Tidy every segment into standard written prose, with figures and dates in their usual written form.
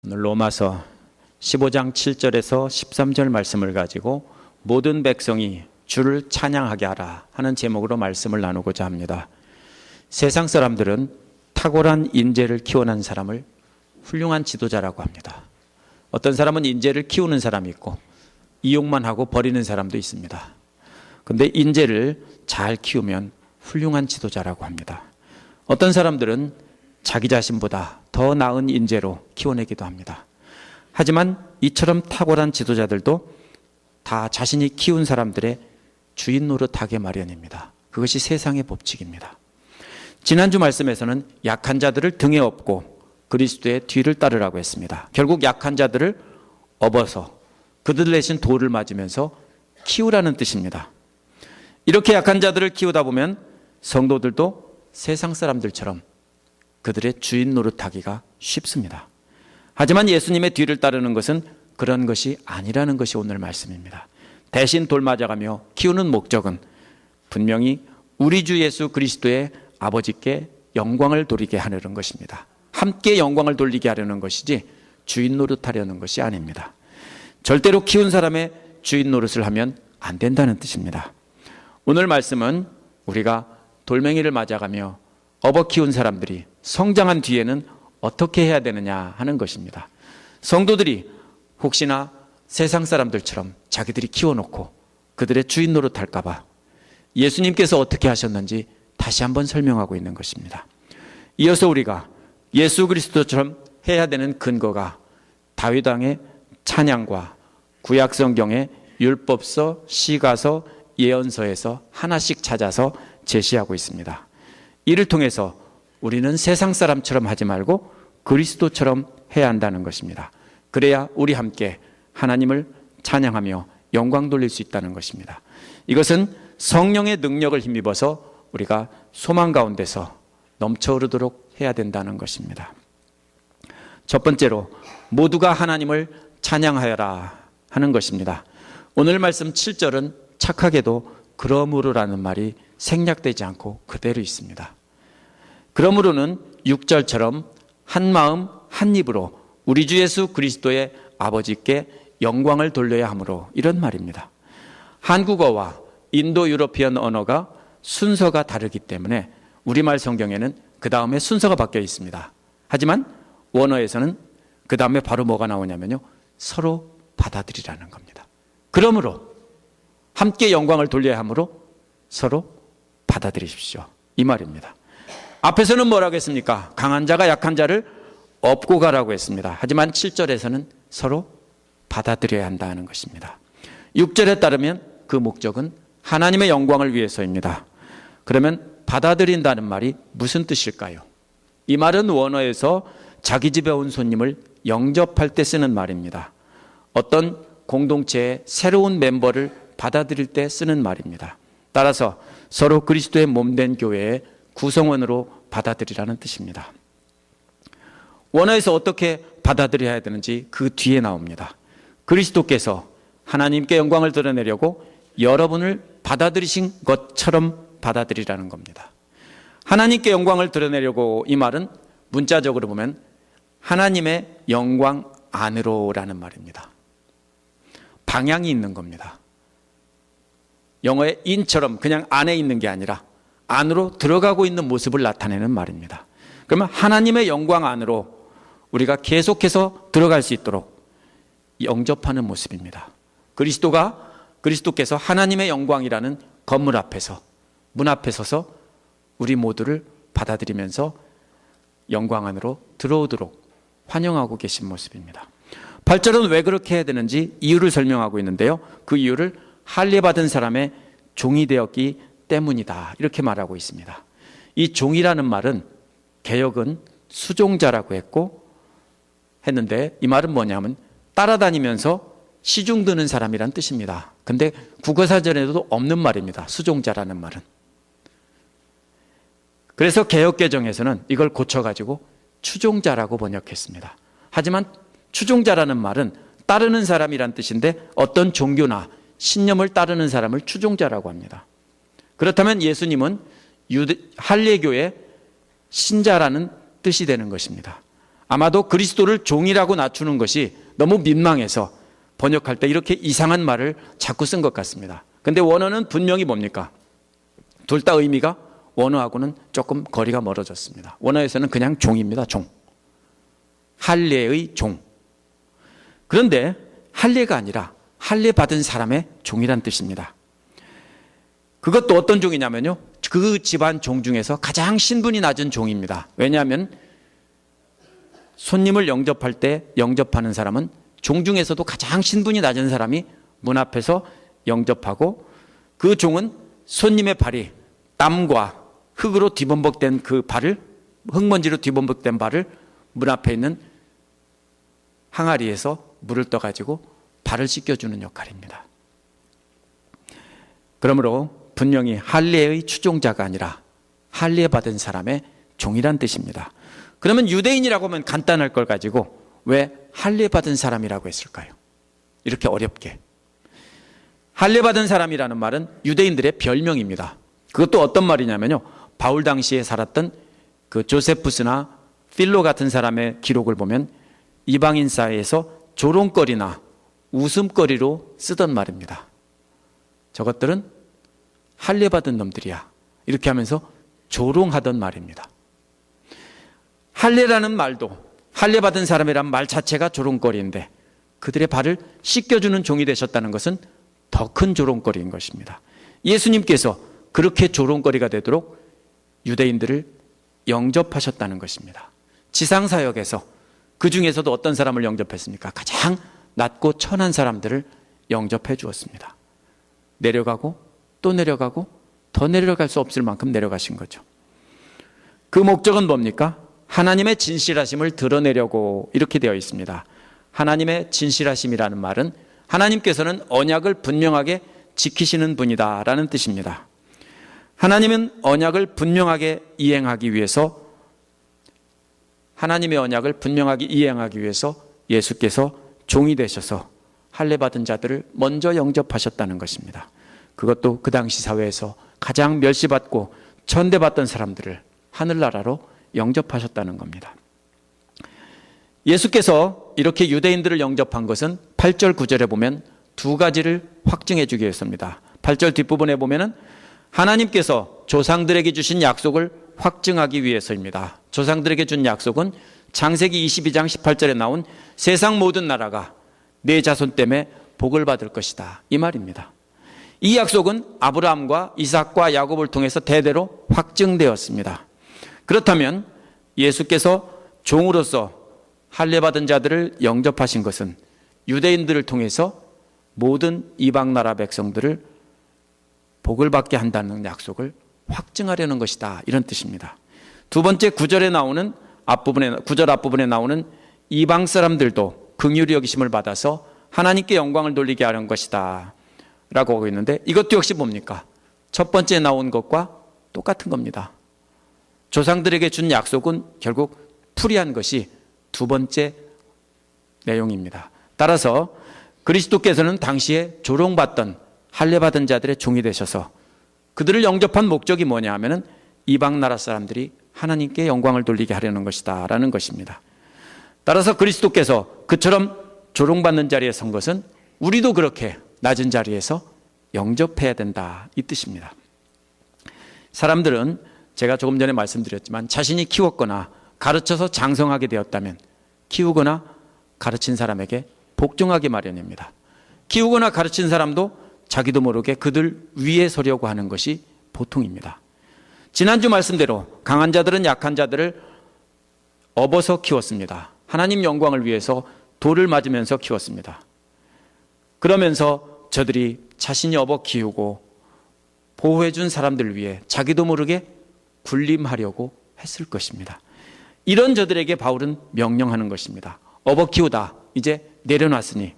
오늘 로마서 15장 7절에서 13절 말씀을 가지고 모든 백성이 주를 찬양하게 하라 하는 제목으로 말씀을 나누고자 합니다. 세상 사람들은 탁월한 인재를 키워낸 사람을 훌륭한 지도자라고 합니다. 어떤 사람은 인재를 키우는 사람이 있고 이용만 하고 버리는 사람도 있습니다. 그런데 인재를 잘 키우면 훌륭한 지도자라고 합니다. 어떤 사람들은 자기 자신보다 더 나은 인재로 키워내기도 합니다. 하지만 이처럼 탁월한 지도자들도 다 자신이 키운 사람들의 주인 노릇하게 마련입니다. 그것이 세상의 법칙입니다. 지난주 말씀에서는 약한 자들을 등에 업고 그리스도의 뒤를 따르라고 했습니다. 결국 약한 자들을 업어서 그들 대신 돌을 맞으면서 키우라는 뜻입니다. 이렇게 약한 자들을 키우다 보면 성도들도 세상 사람들처럼 그들의 주인 노릇하기가 쉽습니다. 하지만 예수님의 뒤를 따르는 것은 그런 것이 아니라는 것이 오늘 말씀입니다. 대신 돌 맞아가며 키우는 목적은 분명히 우리 주 예수 그리스도의 아버지께 영광을 돌리게 하려는 것입니다. 함께 영광을 돌리게 하려는 것이지 주인 노릇하려는 것이 아닙니다. 절대로 키운 사람의 주인 노릇을 하면 안 된다는 뜻입니다. 오늘 말씀은 우리가 돌멩이를 맞아가며 업어 키운 사람들이 성장한 뒤에는 어떻게 해야 되느냐 하는 것입니다. 성도들이 혹시나 세상 사람들처럼 자기들이 키워놓고 그들의 주인 노릇할까 봐 예수님께서 어떻게 하셨는지 다시 한번 설명하고 있는 것입니다. 이어서 우리가 예수 그리스도처럼 해야 되는 근거가 다윗 왕의 찬양과 구약 성경의 율법서, 시가서, 예언서에서 하나씩 찾아서 제시하고 있습니다. 이를 통해서 우리는 세상 사람처럼 하지 말고 그리스도처럼 해야 한다는 것입니다. 그래야 우리 함께 하나님을 찬양하며 영광 돌릴 수 있다는 것입니다. 이것은 성령의 능력을 힘입어서 우리가 소망 가운데서 넘쳐흐르도록 해야 된다는 것입니다. 첫 번째로 모두가 하나님을 찬양하여라 하는 것입니다. 오늘 말씀 7절은 착하게도 그러므로라는 말이 생략되지 않고 그대로 있습니다. 그러므로는 6절처럼 한 마음 한 입으로 우리 주 예수 그리스도의 아버지께 영광을 돌려야 하므로 이런 말입니다. 한국어와 인도 유러피언 언어가 순서가 다르기 때문에 우리말 성경에는 그 다음에 순서가 바뀌어 있습니다. 하지만 원어에서는 그 다음에 바로 뭐가 나오냐면요, 서로 받아들이라는 겁니다. 그러므로 함께 영광을 돌려야 하므로 서로 받아들이십시오, 이 말입니다. 앞에서는 뭐라고 했습니까? 강한 자가 약한 자를 업고 가라고 했습니다. 하지만 7절에서는 서로 받아들여야 한다는 것입니다. 6절에 따르면 그 목적은 하나님의 영광을 위해서입니다. 그러면 받아들인다는 말이 무슨 뜻일까요? 이 말은 원어에서 자기 집에 온 손님을 영접할 때 쓰는 말입니다. 어떤 공동체의 새로운 멤버를 받아들일 때 쓰는 말입니다. 따라서 서로 그리스도의 몸된 교회의 구성원으로 받아들이라는 뜻입니다. 원어에서 어떻게 받아들여야 되는지 그 뒤에 나옵니다. 그리스도께서 하나님께 영광을 드러내려고 여러분을 받아들이신 것처럼 받아들이라는 겁니다. 하나님께 영광을 드러내려고, 이 말은 문자적으로 보면 하나님의 영광 안으로라는 말입니다. 방향이 있는 겁니다. 영어의 in처럼 그냥 안에 있는 게 아니라 안으로 들어가고 있는 모습을 나타내는 말입니다. 그러면 하나님의 영광 안으로 우리가 계속해서 들어갈 수 있도록 영접하는 모습입니다. 그리스도께서 하나님의 영광이라는 건물 앞에서, 문 앞에 서서 우리 모두를 받아들이면서 영광 안으로 들어오도록 환영하고 계신 모습입니다. 8절은 왜 그렇게 해야 되는지 이유를 설명하고 있는데요, 그 이유를 할례받은 사람의 종이 되었기 때문이다, 이렇게 말하고 있습니다. 이 종이라는 말은 개역은 수종자라고 했는데 이 말은 뭐냐면 따라다니면서 시중 드는 사람이란 뜻입니다. 근데 국어사전에도 없는 말입니다, 수종자라는 말은. 그래서 개역개정에서는 이걸 고쳐가지고 추종자라고 번역했습니다. 하지만 추종자라는 말은 따르는 사람이란 뜻인데 어떤 종교나 신념을 따르는 사람을 추종자라고 합니다. 그렇다면 예수님은 할례교의 신자라는 뜻이 되는 것입니다. 아마도 그리스도를 종이라고 낮추는 것이 너무 민망해서 번역할 때 이렇게 이상한 말을 자꾸 쓴 것 같습니다. 근데 원어는 분명히 뭡니까? 둘 다 의미가 원어하고는 조금 거리가 멀어졌습니다. 원어에서는 그냥 종입니다. 종. 할례의 종. 그런데 할례가 아니라 할례 받은 사람의 종이란 뜻입니다. 그것도 어떤 종이냐면요, 그 집안 종 중에서 가장 신분이 낮은 종입니다. 왜냐하면 손님을 영접할 때 영접하는 사람은 종 중에서도 가장 신분이 낮은 사람이 문 앞에서 영접하고, 그 종은 손님의 발이 땀과 흙으로 뒤범벅된 그 발을, 흙먼지로 뒤범벅된 발을 문 앞에 있는 항아리에서 물을 떠가지고 발을 씻겨주는 역할입니다. 그러므로 분명히 할례의 추종자가 아니라 할례 받은 사람의 종이란 뜻입니다. 그러면 유대인이라고 하면 간단할 걸 가지고 왜 할례 받은 사람이라고 했을까요? 이렇게 어렵게. 할례 받은 사람이라는 말은 유대인들의 별명입니다. 그것도 어떤 말이냐면요, 바울 당시에 살았던 그 조세푸스나 필로 같은 사람의 기록을 보면 이방인 사이에서 조롱거리나 웃음거리로 쓰던 말입니다. 저것들은 할례 받은 놈들이야, 이렇게 하면서 조롱하던 말입니다. 할례라는 말도, 할례 받은 사람이란 말 자체가 조롱거리인데 그들의 발을 씻겨주는 종이 되셨다는 것은 더 큰 조롱거리인 것입니다. 예수님께서 그렇게 조롱거리가 되도록 유대인들을 영접하셨다는 것입니다. 지상사역에서 그 중에서도 어떤 사람을 영접했습니까? 가장 낮고 천한 사람들을 영접해 주었습니다. 내려가고 또 내려가고 더 내려갈 수 없을 만큼 내려가신 거죠. 그 목적은 뭡니까? 하나님의 진실하심을 드러내려고 이렇게 되어 있습니다. 하나님의 진실하심이라는 말은 하나님께서는 언약을 분명하게 지키시는 분이다라는 뜻입니다. 하나님은 언약을 분명하게 이행하기 위해서, 하나님의 언약을 분명하게 이행하기 위해서 예수께서 종이 되셔서 할례 받은 자들을 먼저 영접하셨다는 것입니다. 그것도 그 당시 사회에서 가장 멸시받고 천대받던 사람들을 하늘나라로 영접하셨다는 겁니다. 예수께서 이렇게 유대인들을 영접한 것은 8절 9절에 보면 두 가지를 확증해 주기 위해서입니다. 8절 뒷부분에 보면은 하나님께서 조상들에게 주신 약속을 확증하기 위해서입니다. 조상들에게 준 약속은 창세기 22장 18절에 나온 세상 모든 나라가 내 자손 때문에 복을 받을 것이다, 이 말입니다. 이 약속은 아브라함과 이삭과 야곱을 통해서 대대로 확증되었습니다. 그렇다면 예수께서 종으로서 할례 받은 자들을 영접하신 것은 유대인들을 통해서 모든 이방 나라 백성들을 복을 받게 한다는 약속을 확증하려는 것이다, 이런 뜻입니다. 두 번째 9절에 나오는 앞부분에, 9절 앞부분에 나오는 이방 사람들도 긍휼히 여기심을 받아서 하나님께 영광을 돌리게 하는 것이다 라고 하고 있는데, 이것도 역시 뭡니까? 첫 번째 나온 것과 똑같은 겁니다. 조상들에게 준 약속은 결국 풀이한 것이 두 번째 내용입니다. 따라서 그리스도께서는 당시에 조롱받던 할례 받은 자들의 종이 되셔서 그들을 영접한 목적이 뭐냐 하면은 이방 나라 사람들이 하나님께 영광을 돌리게 하려는 것이다 라는 것입니다. 따라서 그리스도께서 그처럼 조롱받는 자리에 선 것은 우리도 그렇게 낮은 자리에서 영접해야 된다, 이 뜻입니다. 사람들은 제가 조금 전에 말씀드렸지만 자신이 키웠거나 가르쳐서 장성하게 되었다면 키우거나 가르친 사람에게 복종하기 마련입니다. 키우거나 가르친 사람도 자기도 모르게 그들 위에 서려고 하는 것이 보통입니다. 지난주 말씀대로 강한 자들은 약한 자들을 업어서 키웠습니다. 하나님 영광을 위해서 돌을 맞으면서 키웠습니다. 그러면서 저들이 자신이 업어 키우고 보호해준 사람들 위해 자기도 모르게 군림하려고 했을 것입니다. 이런 저들에게 바울은 명령하는 것입니다. 업어 키우다 이제 내려놨으니,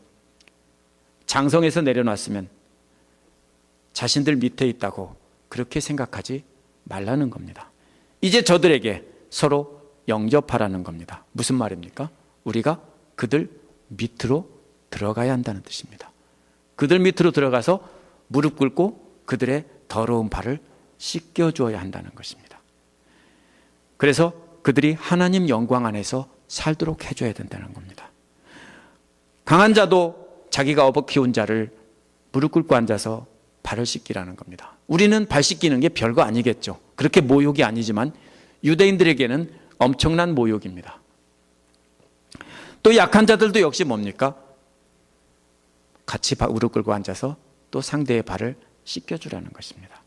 장성에서 내려놨으면 자신들 밑에 있다고 그렇게 생각하지 말라는 겁니다. 이제 저들에게 서로 영접하라는 겁니다. 무슨 말입니까? 우리가 그들 밑으로 들어가야 한다는 뜻입니다. 그들 밑으로 들어가서 무릎 꿇고 그들의 더러운 발을 씻겨주어야 한다는 것입니다. 그래서 그들이 하나님 영광 안에서 살도록 해줘야 된다는 겁니다. 강한 자도 자기가 업어 키운 자를 무릎 꿇고 앉아서 발을 씻기라는 겁니다. 우리는 발 씻기는 게 별거 아니겠죠. 그렇게 모욕이 아니지만 유대인들에게는 엄청난 모욕입니다. 또 약한 자들도 역시 뭡니까? 같이 무릎 꿇고 앉아서 또 상대의 발을 씻겨주라는 것입니다.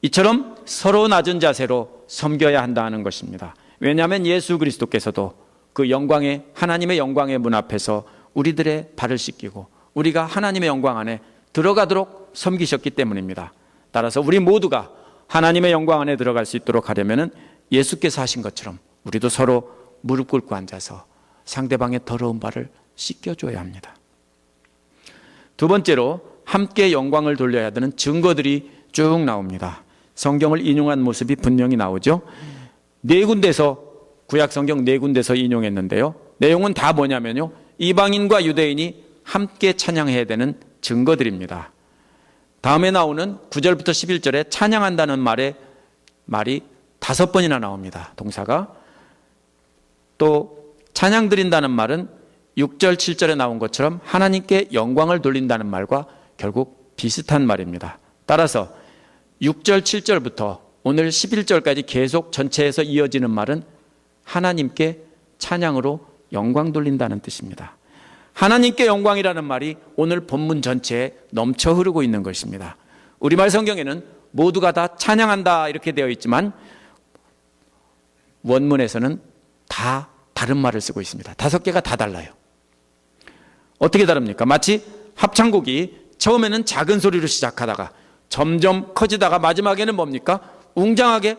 이처럼 서로 낮은 자세로 섬겨야 한다는 것입니다. 왜냐하면 예수 그리스도께서도 그 영광의 하나님의 영광의 문 앞에서 우리들의 발을 씻기고 우리가 하나님의 영광 안에 들어가도록 섬기셨기 때문입니다. 따라서 우리 모두가 하나님의 영광 안에 들어갈 수 있도록 하려면 예수께서 하신 것처럼 우리도 서로 무릎 꿇고 앉아서 상대방의 더러운 발을 씻겨줘야 합니다. 두 번째로 함께 영광을 돌려야 되는 증거들이 쭉 나옵니다. 성경을 인용한 모습이 분명히 나오죠. 네 군데서 구약 성경 네 군데서 인용했는데요. 내용은 다 뭐냐면요. 이방인과 유대인이 함께 찬양해야 되는 증거들입니다. 다음에 나오는 9절부터 11절에 찬양한다는 말이 5번이나 나옵니다. 동사가. 또 찬양 드린다는 말은 6절, 7절에 나온 것처럼 하나님께 영광을 돌린다는 말과 결국 비슷한 말입니다. 따라서 6절, 7절부터 오늘 11절까지 계속 전체에서 이어지는 말은 하나님께 찬양으로 영광 돌린다는 뜻입니다. 하나님께 영광이라는 말이 오늘 본문 전체에 넘쳐 흐르고 있는 것입니다. 우리말 성경에는 모두가 다 찬양한다 이렇게 되어 있지만 원문에서는 다 다른 말을 쓰고 있습니다. 5개가 다 달라요. 어떻게 다릅니까? 마치 합창곡이 처음에는 작은 소리로 시작하다가 점점 커지다가 마지막에는 뭡니까? 웅장하게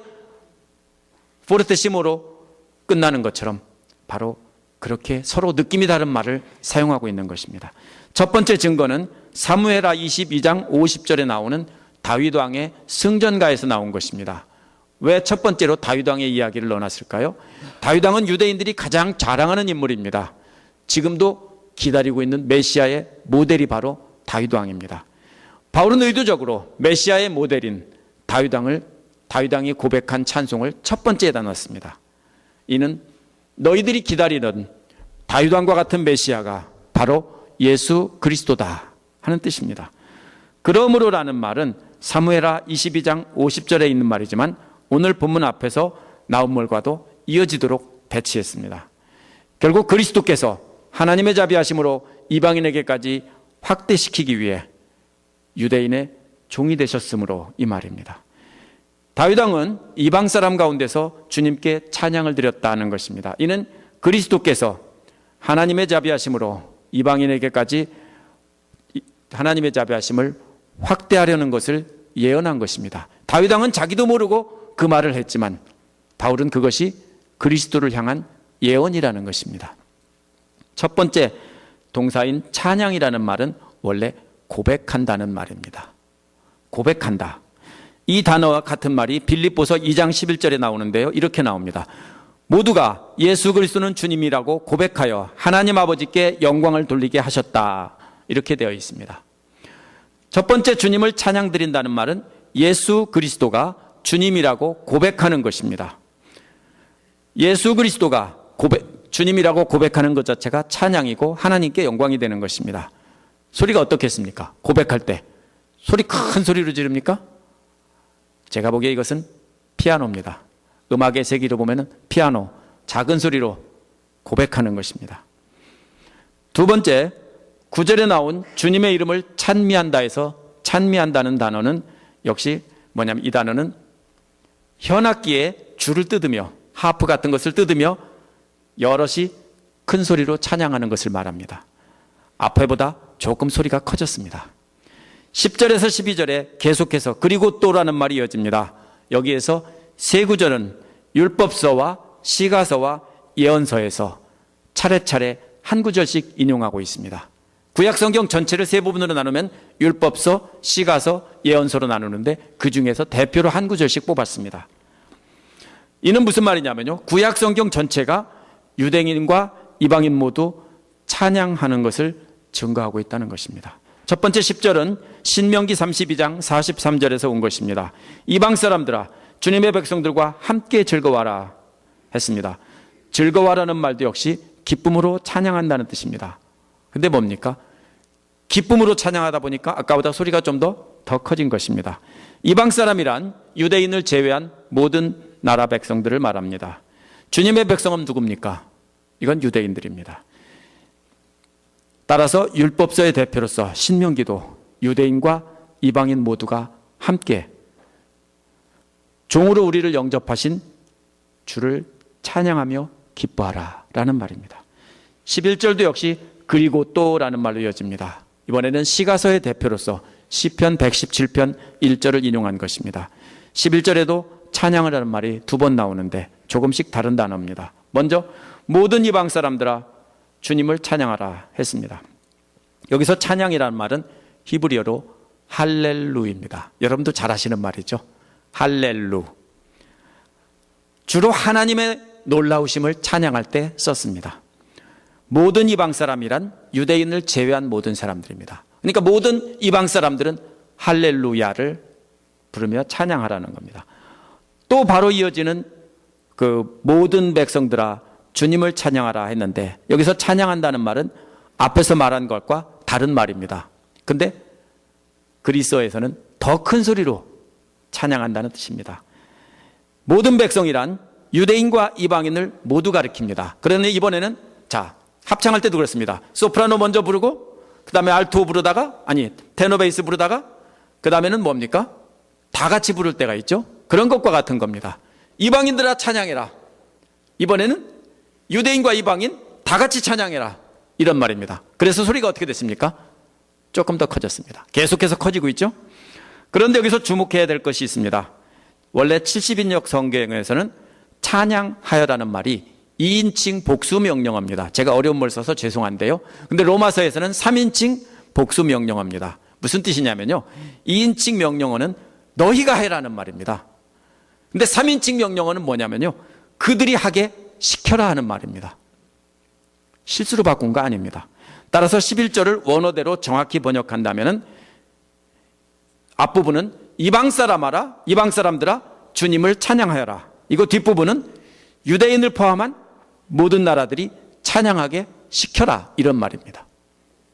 포르테시모로 끝나는 것처럼 바로 그렇게 서로 느낌이 다른 말을 사용하고 있는 것입니다. 첫 번째 증거는 사무엘하 22장 50절에 나오는 다윗 왕의 승전가에서 나온 것입니다. 왜 첫 번째로 다윗 왕의 이야기를 넣어놨을까요? 다윗 왕은 유대인들이 가장 자랑하는 인물입니다. 지금도 기다리고 있는 메시아의 모델이 바로 다윗 왕입니다. 바울은 의도적으로 메시아의 모델인 다윗 왕이 고백한 찬송을 첫 번째에다 넣었습니다. 이는 너희들이 기다리는 다윗 왕과 같은 메시아가 바로 예수 그리스도다 하는 뜻입니다. 그러므로라는 말은 사무엘하 22장 50절에 있는 말이지만 오늘 본문 앞에서 나온 말과도 이어지도록 배치했습니다. 결국 그리스도께서 하나님의 자비하심으로 이방인에게까지 확대시키기 위해 유대인의 종이 되셨으므로 이 말입니다. 다윗 왕은 이방 사람 가운데서 주님께 찬양을 드렸다는 것입니다. 이는 그리스도께서 하나님의 자비하심으로 이방인에게까지 하나님의 자비하심을 확대하려는 것을 예언한 것입니다. 다윗 왕은 자기도 모르고 그 말을 했지만 바울은 그것이 그리스도를 향한 예언이라는 것입니다. 첫 번째 동사인 찬양이라는 말은 원래 고백한다는 말입니다. 고백한다. 이 단어와 같은 말이 빌립보서 2장 11절에 나오는데요. 이렇게 나옵니다. 모두가 예수 그리스도는 주님이라고 고백하여 하나님 아버지께 영광을 돌리게 하셨다. 이렇게 되어 있습니다. 첫 번째 주님을 찬양 드린다는 말은 예수 그리스도가 주님이라고 고백하는 것입니다. 예수 그리스도가 주님이라고 고백하는 것 자체가 찬양이고 하나님께 영광이 되는 것입니다. 소리가 어떻겠습니까? 고백할 때 소리 큰 소리로 지릅니까? 제가 보기에 이것은 피아노입니다. 음악의 세계로 보면 피아노, 작은 소리로 고백하는 것입니다. 두 번째, 9절에 나온 주님의 이름을 찬미한다 해서 찬미한다는 단어는 역시 뭐냐면 이 단어는 현악기에 줄을 뜯으며 하프 같은 것을 뜯으며 여럿이 큰 소리로 찬양하는 것을 말합니다. 앞에보다 조금 소리가 커졌습니다. 10절에서 12절에 계속해서 그리고 또라는 말이 이어집니다. 여기에서 세 구절은 율법서와 시가서와 예언서에서 차례차례 한 구절씩 인용하고 있습니다. 구약성경 전체를 세 부분으로 나누면 율법서, 시가서, 예언서로 나누는데 그 중에서 대표로 한 구절씩 뽑았습니다. 이는 무슨 말이냐면요, 구약성경 전체가 유대인과 이방인 모두 찬양하는 것을 증거하고 있다는 것입니다. 첫 번째 10절은 신명기 32장 43절에서 온 것입니다. 이방 사람들아 주님의 백성들과 함께 즐거워하라 했습니다. 즐거워하라는 말도 역시 기쁨으로 찬양한다는 뜻입니다. 근데 뭡니까? 기쁨으로 찬양하다 보니까 아까보다 소리가 좀 더 커진 것입니다. 이방 사람이란 유대인을 제외한 모든 나라 백성들을 말합니다. 주님의 백성은 누굽니까? 이건 유대인들입니다. 따라서 율법서의 대표로서 신명기도 유대인과 이방인 모두가 함께 종으로 우리를 영접하신 주를 찬양하며 기뻐하라 라는 말입니다. 11절도 역시 그리고 또라는 말로 이어집니다. 이번에는 시가서의 대표로서 시편 117편 1절을 인용한 것입니다. 11절에도 찬양을 하는 말이 두 번 나오는데 조금씩 다른 단어입니다. 먼저 모든 이방 사람들아 주님을 찬양하라 했습니다. 여기서 찬양이라는 말은 히브리어로 할렐루입니다. 여러분도 잘 아시는 말이죠. 할렐루. 주로 하나님의 놀라우심을 찬양할 때 썼습니다. 모든 이방 사람이란 유대인을 제외한 모든 사람들입니다. 그러니까 모든 이방 사람들은 할렐루야를 부르며 찬양하라는 겁니다. 또 바로 이어지는 그 모든 백성들아 주님을 찬양하라 했는데 여기서 찬양한다는 말은 앞에서 말한 것과 다른 말입니다. 근데 그리스어에서는 더 큰 소리로 찬양한다는 뜻입니다. 모든 백성이란 유대인과 이방인을 모두 가리킵니다. 그러니 이번에는 합창할 때도 그렇습니다. 소프라노 먼저 부르고 그 다음에 알토 부르다가 테너 베이스 부르다가 그 다음에는 뭡니까? 다 같이 부를 때가 있죠. 그런 것과 같은 겁니다. 이방인들아 찬양해라. 이번에는 유대인과 이방인 다 같이 찬양해라. 이런 말입니다. 그래서 소리가 어떻게 됐습니까? 조금 더 커졌습니다. 계속해서 커지고 있죠. 그런데 여기서 주목해야 될 것이 있습니다. 원래 70인역 성경에서는 찬양하여라는 말이 2인칭 복수 명령어입니다. 제가 어려운 말 써서 죄송한데요. 근데 로마서에서는 3인칭 복수 명령어입니다. 무슨 뜻이냐면요. 2인칭 명령어는 너희가 해라는 말입니다. 근데 3인칭 명령어는 뭐냐면요. 그들이 하게 시켜라 하는 말입니다. 실수로 바꾼 거 아닙니다. 따라서 11절을 원어대로 정확히 번역한다면은 앞부분은 이방 사람들아 주님을 찬양하여라. 이거 뒷부분은 유대인을 포함한 모든 나라들이 찬양하게 시켜라 이런 말입니다.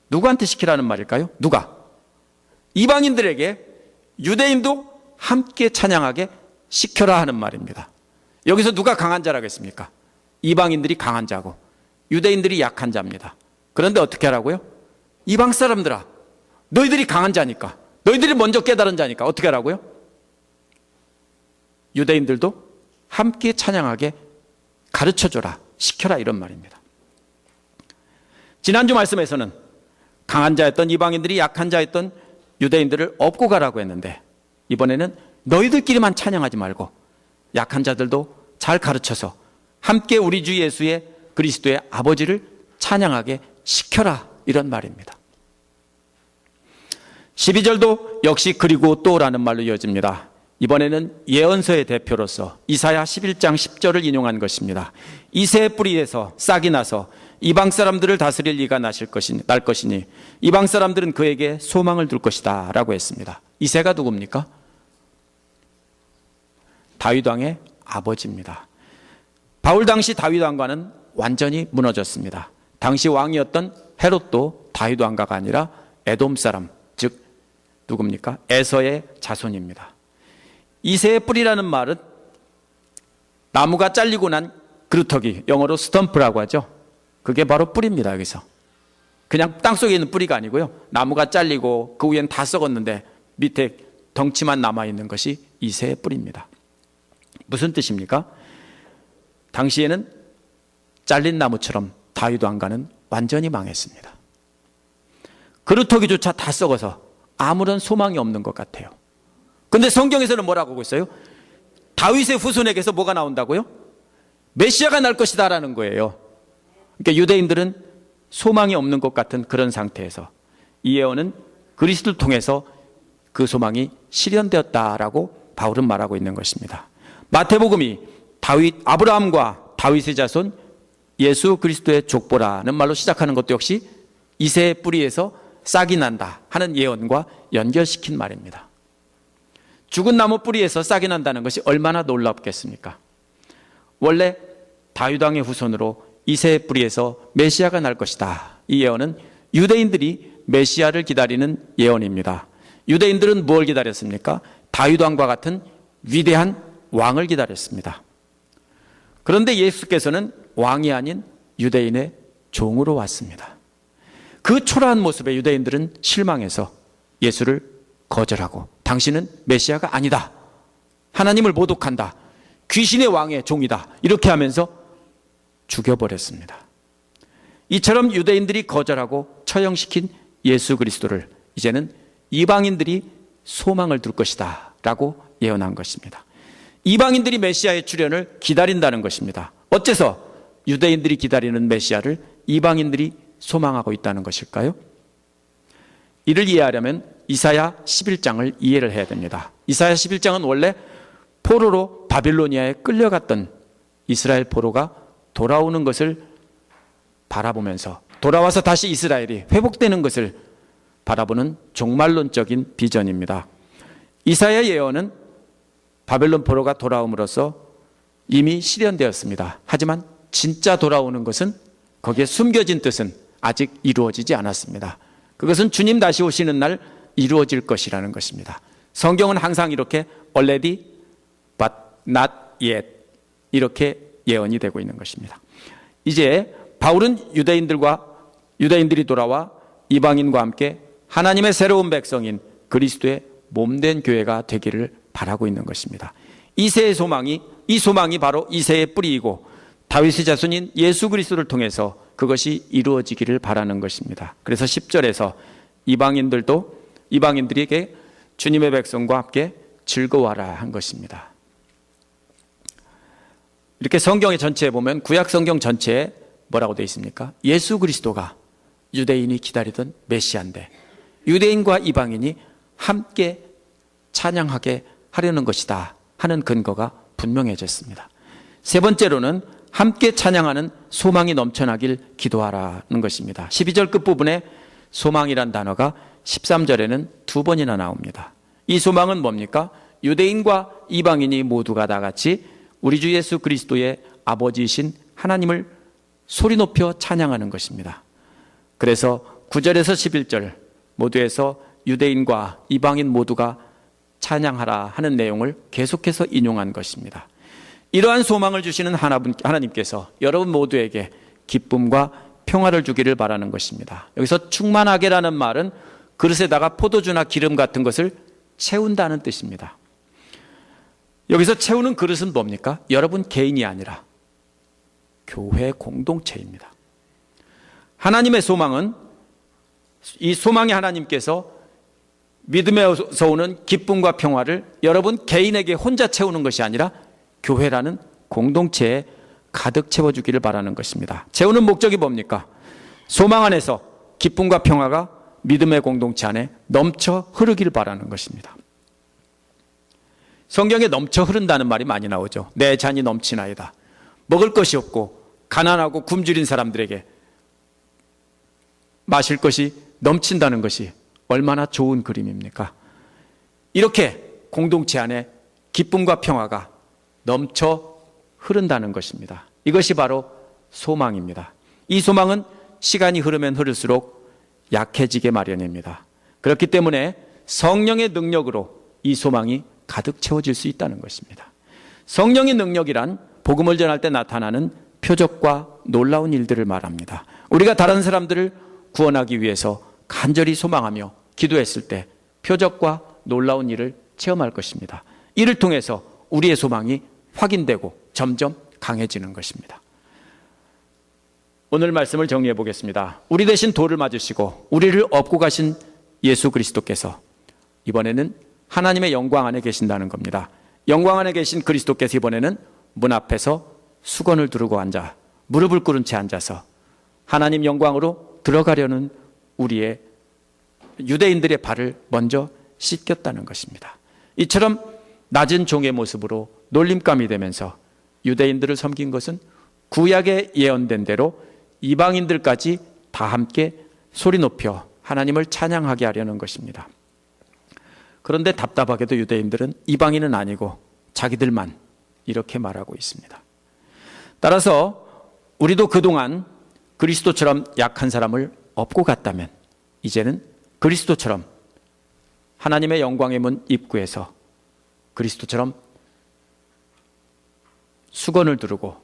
누구한테 시키라는 말일까요? 누가? 이방인들에게 유대인도 함께 찬양하게 시켜라 하는 말입니다. 여기서 누가 강한 자라겠습니까? 이방인들이 강한 자고 유대인들이 약한 자입니다. 그런데 어떻게 하라고요? 이방 사람들아 너희들이 강한 자니까 너희들이 먼저 깨달은 자니까 어떻게 하라고요? 유대인들도 함께 찬양하게 가르쳐줘라 시켜라 이런 말입니다. 지난주 말씀에서는 강한 자였던 이방인들이 약한 자였던 유대인들을 업고 가라고 했는데 이번에는 너희들끼리만 찬양하지 말고 약한 자들도 잘 가르쳐서 함께 우리 주 예수의 그리스도의 아버지를 찬양하게 시켜라 이런 말입니다. 12절도 역시 그리고 또라는 말로 이어집니다. 이번에는 예언서의 대표로서 이사야 11장 10절을 인용한 것입니다. 이새의 뿌리에서 싹이 나서 이방 사람들을 다스릴 이가 날 것이니 이방 사람들은 그에게 소망을 둘 것이다 라고 했습니다. 이새가 누굽니까? 다윗 왕의 아버지입니다. 바울 당시 다윗 왕과는 완전히 무너졌습니다. 당시 왕이었던 헤롯도 다윗 왕가가 아니라 에돔 사람, 즉 누굽니까? 에서의 자손입니다. 이새의 뿌리라는 말은 나무가 잘리고 난 그루터기, 영어로 스텀프라고 하죠. 그게 바로 뿌리입니다. 여기서 그냥 땅속에 있는 뿌리가 아니고요. 나무가 잘리고 그 위엔 다 썩었는데 밑에 덩치만 남아있는 것이 이새의 뿌리입니다. 무슨 뜻입니까? 당시에는 잘린 나무처럼 다윗 왕가는 완전히 망했습니다. 그루터기조차 다 썩어서 아무런 소망이 없는 것 같아요. 근데 성경에서는 뭐라고 하고 있어요? 다윗의 후손에게서 뭐가 나온다고요? 메시아가 날 것이다 라는 거예요. 그러니까 유대인들은 소망이 없는 것 같은 그런 상태에서 이 예언은 그리스도를 통해서 그 소망이 실현되었다라고 바울은 말하고 있는 것입니다. 마태복음이 아브라함과 다윗의 자손 예수 그리스도의 족보라는 말로 시작하는 것도 역시 이새의 뿌리에서 싹이 난다 하는 예언과 연결시킨 말입니다. 죽은 나무 뿌리에서 싹이 난다는 것이 얼마나 놀랍겠습니까? 원래 다윗 왕의 후손으로 이새의 뿌리에서 메시아가 날 것이다. 이 예언은 유대인들이 메시아를 기다리는 예언입니다. 유대인들은 뭘 기다렸습니까? 다윗 왕과 같은 위대한 왕을 기다렸습니다. 그런데 예수께서는 왕이 아닌 유대인의 종으로 왔습니다. 그 초라한 모습에 유대인들은 실망해서 예수를 거절하고 당신은 메시아가 아니다. 하나님을 모독한다. 귀신의 왕의 종이다. 이렇게 하면서 죽여버렸습니다. 이처럼 유대인들이 거절하고 처형시킨 예수 그리스도를 이제는 이방인들이 소망을 둘 것이다 라고 예언한 것입니다. 이방인들이 메시아의 출현을 기다린다는 것입니다. 어째서 유대인들이 기다리는 메시아를 이방인들이 소망하고 있다는 것일까요? 이를 이해하려면 이사야 11장을 이해를 해야 됩니다. 이사야 11장은 원래 포로로 바빌로니아에 끌려갔던 이스라엘 포로가 돌아오는 것을 바라보면서 돌아와서 다시 이스라엘이 회복되는 것을 바라보는 종말론적인 비전입니다. 이사야 예언은 바벨론 포로가 돌아옴으로써 이미 실현되었습니다. 하지만 진짜 돌아오는 것은 거기에 숨겨진 뜻은 아직 이루어지지 않았습니다. 그것은 주님 다시 오시는 날 이루어질 것이라는 것입니다. 성경은 항상 이렇게 already but not yet 이렇게 예언이 되고 있는 것입니다. 이제 바울은 유대인들이 돌아와 이방인과 함께 하나님의 새로운 백성인 그리스도의 몸된 교회가 되기를 바라고 있는 것입니다. 이 소망이 바로 이새의 뿌리이고 다윗의 자손인 예수 그리스도를 통해서 그것이 이루어지기를 바라는 것입니다. 그래서 10절에서 이방인들에게 주님의 백성과 함께 즐거워하라 한 것입니다. 이렇게 성경의 전체에 보면 구약 성경 전체에 뭐라고 되어 있습니까? 예수 그리스도가 유대인이 기다리던 메시아인데 유대인과 이방인이 함께 찬양하게 하려는 것이다 하는 근거가 분명해졌습니다. 세 번째로는 함께 찬양하는 소망이 넘쳐나길 기도하라는 것입니다. 12절 끝부분에 소망이란 단어가 13절에는 2번이나 나옵니다. 이 소망은 뭡니까? 유대인과 이방인이 모두가 다 같이 우리 주 예수 그리스도의 아버지이신 하나님을 소리 높여 찬양하는 것입니다. 그래서 9절에서 11절 모두에서 유대인과 이방인 모두가 찬양하라 하는 내용을 계속해서 인용한 것입니다. 이러한 소망을 주시는 하나님께서 여러분 모두에게 기쁨과 평화를 주기를 바라는 것입니다. 여기서 충만하게라는 말은 그릇에다가 포도주나 기름 같은 것을 채운다는 뜻입니다. 여기서 채우는 그릇은 뭡니까? 여러분 개인이 아니라 교회 공동체입니다. 하나님의 소망은 이 소망의 하나님께서 믿음에서 오는 기쁨과 평화를 여러분 개인에게 혼자 채우는 것이 아니라 교회라는 공동체에 가득 채워주기를 바라는 것입니다. 채우는 목적이 뭡니까? 소망 안에서 기쁨과 평화가 믿음의 공동체 안에 넘쳐 흐르기를 바라는 것입니다. 성경에 넘쳐 흐른다는 말이 많이 나오죠. 내 잔이 넘치나이다. 먹을 것이 없고 가난하고 굶주린 사람들에게 마실 것이 넘친다는 것이 얼마나 좋은 그림입니까? 이렇게 공동체 안에 기쁨과 평화가 넘쳐 흐른다는 것입니다. 이것이 바로 소망입니다. 이 소망은 시간이 흐르면 흐를수록 약해지게 마련입니다. 그렇기 때문에 성령의 능력으로 이 소망이 가득 채워질 수 있다는 것입니다. 성령의 능력이란 복음을 전할 때 나타나는 표적과 놀라운 일들을 말합니다. 우리가 다른 사람들을 구원하기 위해서 간절히 소망하며 기도했을 때 표적과 놀라운 일을 체험할 것입니다. 이를 통해서 우리의 소망이 확인되고 점점 강해지는 것입니다. 오늘 말씀을 정리해 보겠습니다. 우리 대신 돌을 맞으시고 우리를 업고 가신 예수 그리스도께서 이번에는 하나님의 영광 안에 계신다는 겁니다. 영광 안에 계신 그리스도께서 이번에는 문 앞에서 수건을 두르고 앉아 무릎을 꿇은 채 앉아서 하나님 영광으로 들어가려는 우리의 유대인들의 발을 먼저 씻겼다는 것입니다. 이처럼 낮은 종의 모습으로 놀림감이 되면서 유대인들을 섬긴 것은 구약에 예언된 대로 이방인들까지 다 함께 소리 높여 하나님을 찬양하게 하려는 것입니다. 그런데 답답하게도 유대인들은 이방인은 아니고 자기들만 이렇게 말하고 있습니다. 따라서 우리도 그동안 그리스도처럼 약한 사람을 업고 갔다면 이제는 그리스도처럼 하나님의 영광의 문 입구에서 그리스도처럼 수건을 두르고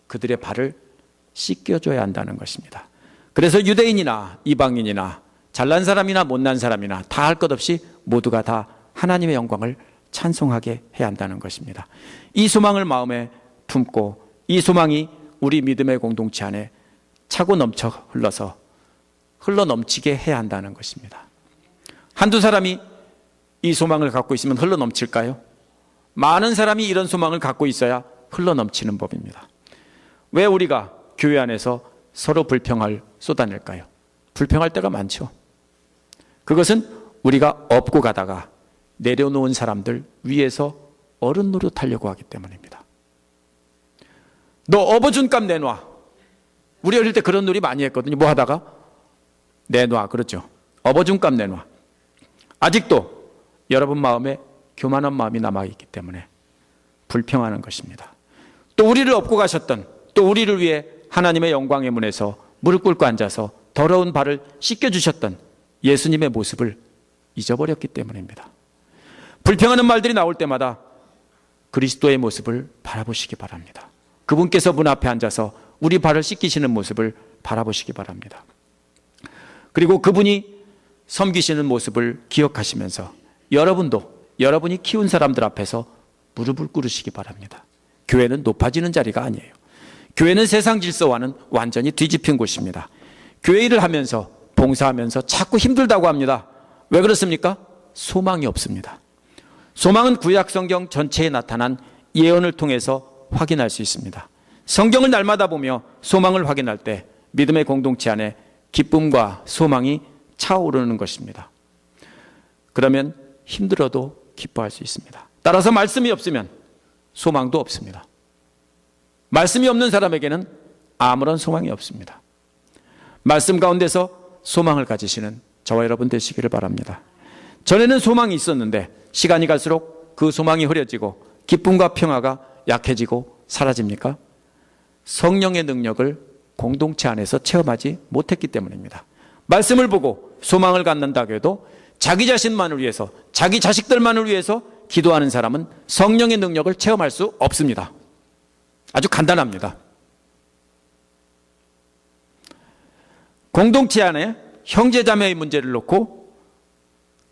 그들의 발을 씻겨줘야 한다는 것입니다. 그래서 유대인이나 이방인이나 잘난 사람이나 못난 사람이나 다 할 것 없이 모두가 다 하나님의 영광을 찬송하게 해야 한다는 것입니다. 이 소망을 마음에 품고 이 소망이 우리 믿음의 공동체 안에 차고 넘쳐 흘러 넘치게 해야 한다는 것입니다. 한두 사람이 이 소망을 갖고 있으면 흘러 넘칠까요? 많은 사람이 이런 소망을 갖고 있어야 흘러 넘치는 법입니다. 왜 우리가 교회 안에서 서로 불평을 쏟아낼까요? 불평할 때가 많죠. 그것은 우리가 업고 가다가 내려놓은 사람들 위에서 어른 노릇하려고 하기 때문입니다. 너 업어준 값 내놔. 우리 어릴 때 그런 놀이 많이 했거든요. 뭐 하다가 내놔, 그렇죠. 업어준 값 내놔. 아직도 여러분 마음에 교만한 마음이 남아있기 때문에 불평하는 것입니다. 또 우리를 업고 가셨던, 또 우리를 위해 하나님의 영광의 문에서 무릎 꿇고 앉아서 더러운 발을 씻겨주셨던 예수님의 모습을 잊어버렸기 때문입니다. 불평하는 말들이 나올 때마다 그리스도의 모습을 바라보시기 바랍니다. 그분께서 문 앞에 앉아서 우리 발을 씻기시는 모습을 바라보시기 바랍니다. 그리고 그분이 섬기시는 모습을 기억하시면서 여러분도 여러분이 키운 사람들 앞에서 무릎을 꿇으시기 바랍니다. 교회는 높아지는 자리가 아니에요. 교회는 세상 질서와는 완전히 뒤집힌 곳입니다. 교회 일을 하면서 봉사하면서 자꾸 힘들다고 합니다. 왜 그렇습니까? 소망이 없습니다. 소망은 구약 성경 전체에 나타난 예언을 통해서 확인할 수 있습니다. 성경을 날마다 보며 소망을 확인할 때 믿음의 공동체 안에 기쁨과 소망이 차오르는 것입니다. 그러면 힘들어도 기뻐할 수 있습니다. 따라서 말씀이 없으면 소망도 없습니다. 말씀이 없는 사람에게는 아무런 소망이 없습니다. 말씀 가운데서 소망을 가지시는 저와 여러분 되시기를 바랍니다. 전에는 소망이 있었는데 시간이 갈수록 그 소망이 흐려지고 기쁨과 평화가 약해지고 사라집니까? 성령의 능력을 공동체 안에서 체험하지 못했기 때문입니다. 말씀을 보고 소망을 갖는다고 해도 자기 자신만을 위해서, 자기 자식들만을 위해서 기도하는 사람은 성령의 능력을 체험할 수 없습니다. 아주 간단합니다. 공동체 안에 형제자매의 문제를 놓고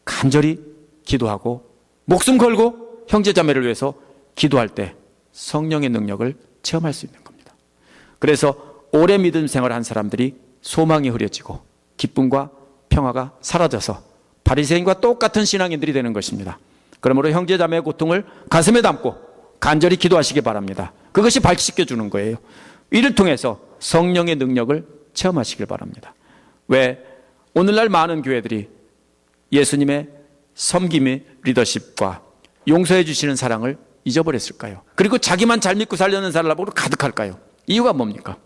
간절히 기도하고 목숨 걸고 형제자매를 위해서 기도할 때 성령의 능력을 체험할 수 있는 겁니다. 그래서 오래 믿음 생활한 사람들이 소망이 흐려지고 기쁨과 평화가 사라져서 바리새인과 똑같은 신앙인들이 되는 것입니다. 그러므로 형제자매의 고통을 가슴에 담고 간절히 기도하시기 바랍니다. 그것이 발식시켜주는 거예요. 이를 통해서 성령의 능력을 체험하시길 바랍니다. 왜 오늘날 많은 교회들이 예수님의 섬김의 리더십과 용서해 주시는 사랑을 잊어버렸을까요? 그리고 자기만 잘 믿고 살려는 사람으로 가득할까요? 이유가 뭡니까?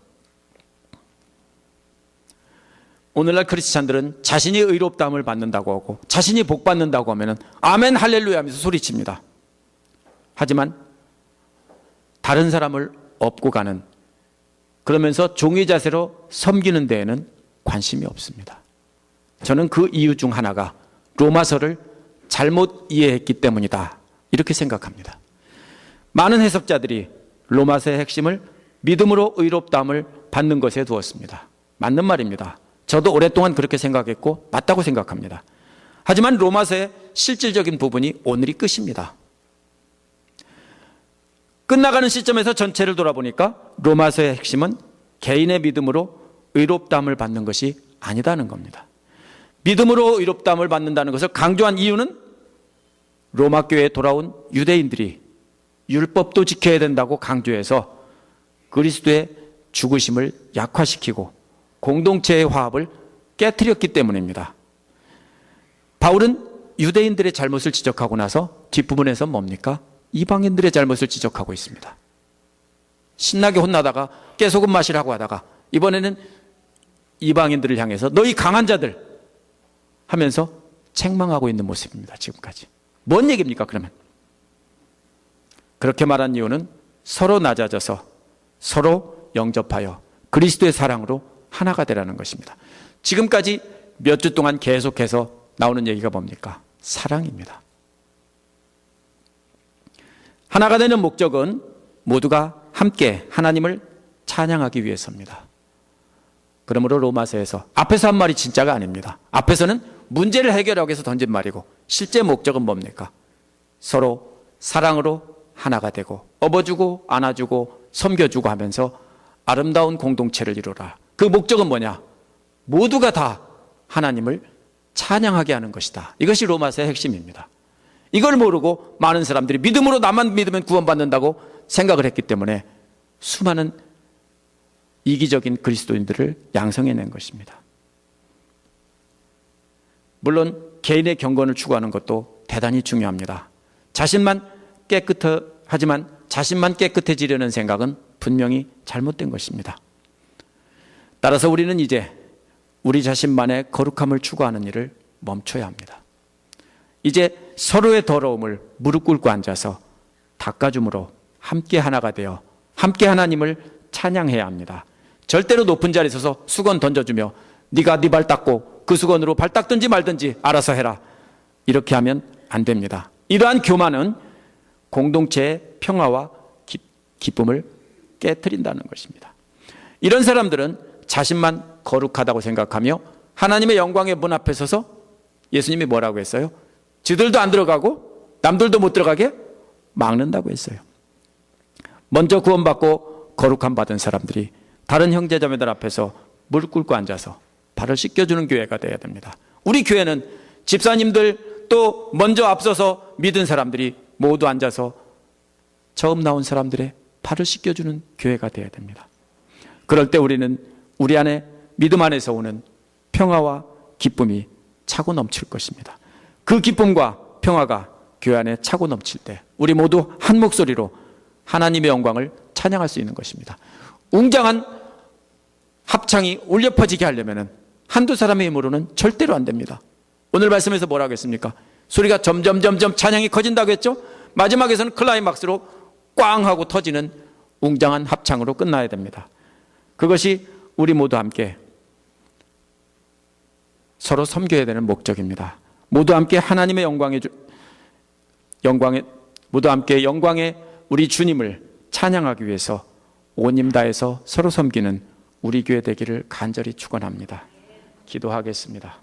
오늘날 크리스찬들은 자신이 의롭다함을 받는다고 하고 자신이 복 받는다고 하면 아멘 할렐루야 하면서 소리칩니다. 하지만 다른 사람을 업고 가는, 그러면서 종의 자세로 섬기는 데에는 관심이 없습니다. 저는 그 이유 중 하나가 로마서를 잘못 이해했기 때문이다, 이렇게 생각합니다. 많은 해석자들이 로마서의 핵심을 믿음으로 의롭다함을 받는 것에 두었습니다. 맞는 말입니다. 저도 오랫동안 그렇게 생각했고 맞다고 생각합니다. 하지만 로마서의 실질적인 부분이 오늘이 끝입니다. 끝나가는 시점에서 전체를 돌아보니까 로마서의 핵심은 개인의 믿음으로 의롭다함을 받는 것이 아니다는 겁니다. 믿음으로 의롭다함을 받는다는 것을 강조한 이유는 로마 교회에 돌아온 유대인들이 율법도 지켜야 된다고 강조해서 그리스도의 죽으심을 약화시키고 공동체의 화합을 깨트렸기 때문입니다. 바울은 유대인들의 잘못을 지적하고 나서 뒷부분에서 뭡니까? 이방인들의 잘못을 지적하고 있습니다. 신나게 혼나다가 깨소금 마시라고 하다가 이번에는 이방인들을 향해서 너희 강한 자들 하면서 책망하고 있는 모습입니다. 지금까지. 뭔 얘기입니까 그러면? 그렇게 말한 이유는 서로 낮아져서 서로 영접하여 그리스도의 사랑으로 하나가 되라는 것입니다. 지금까지 몇 주 동안 계속해서 나오는 얘기가 뭡니까? 사랑입니다. 하나가 되는 목적은 모두가 함께 하나님을 찬양하기 위해서입니다. 그러므로 로마서에서, 앞에서 한 말이 진짜가 아닙니다. 앞에서는 문제를 해결하기 위해서 던진 말이고, 실제 목적은 뭡니까? 서로 사랑으로 하나가 되고 업어주고 안아주고 섬겨주고 하면서 아름다운 공동체를 이루라. 그 목적은 뭐냐? 모두가 다 하나님을 찬양하게 하는 것이다. 이것이 로마서의 핵심입니다. 이걸 모르고 많은 사람들이 믿음으로 나만 믿으면 구원받는다고 생각을 했기 때문에 수많은 이기적인 그리스도인들을 양성해낸 것입니다. 물론 개인의 경건을 추구하는 것도 대단히 중요합니다. 자신만 깨끗해지려는 생각은 분명히 잘못된 것입니다. 따라서 우리는 이제 우리 자신만의 거룩함을 추구하는 일을 멈춰야 합니다. 이제 서로의 더러움을 무릎 꿇고 앉아서 닦아줌으로 함께 하나가 되어 함께 하나님을 찬양해야 합니다. 절대로 높은 자리에 서서 수건 던져주며 네가 네 발 닦고 그 수건으로 발 닦든지 말든지 알아서 해라, 이렇게 하면 안 됩니다. 이러한 교만은 공동체의 평화와 기쁨을 깨트린다는 것입니다. 이런 사람들은 자신만 거룩하다고 생각하며 하나님의 영광의 문 앞에 서서, 예수님이 뭐라고 했어요? 지들도 안 들어가고 남들도 못 들어가게 막는다고 했어요. 먼저 구원받고 거룩함 받은 사람들이 다른 형제자매들 앞에서 무릎 꿇고 앉아서 발을 씻겨주는 교회가 되어야 됩니다. 우리 교회는 집사님들 또 먼저 앞서서 믿은 사람들이 모두 앉아서 처음 나온 사람들의 발을 씻겨주는 교회가 되어야 됩니다. 그럴 때 우리는 우리 안에 믿음 안에서 오는 평화와 기쁨이 차고 넘칠 것입니다. 그 기쁨과 평화가 교회 안에 차고 넘칠 때 우리 모두 한 목소리로 하나님의 영광을 찬양할 수 있는 것입니다. 웅장한 합창이 울려 퍼지게 하려면 한두 사람의 힘으로는 절대로 안 됩니다. 오늘 말씀에서 뭐라고 했습니까? 소리가 점점 찬양이 커진다고 했죠? 마지막에서는 클라이막스로 꽝 하고 터지는 웅장한 합창으로 끝나야 됩니다. 그것이 우리 모두 함께 서로 섬겨야 되는 목적입니다. 모두 함께 하나님의 모두 함께 영광의 우리 주님을 찬양하기 위해서 온 힘 다해서 서로 섬기는 우리 교회 되기를 간절히 축원합니다. 기도하겠습니다.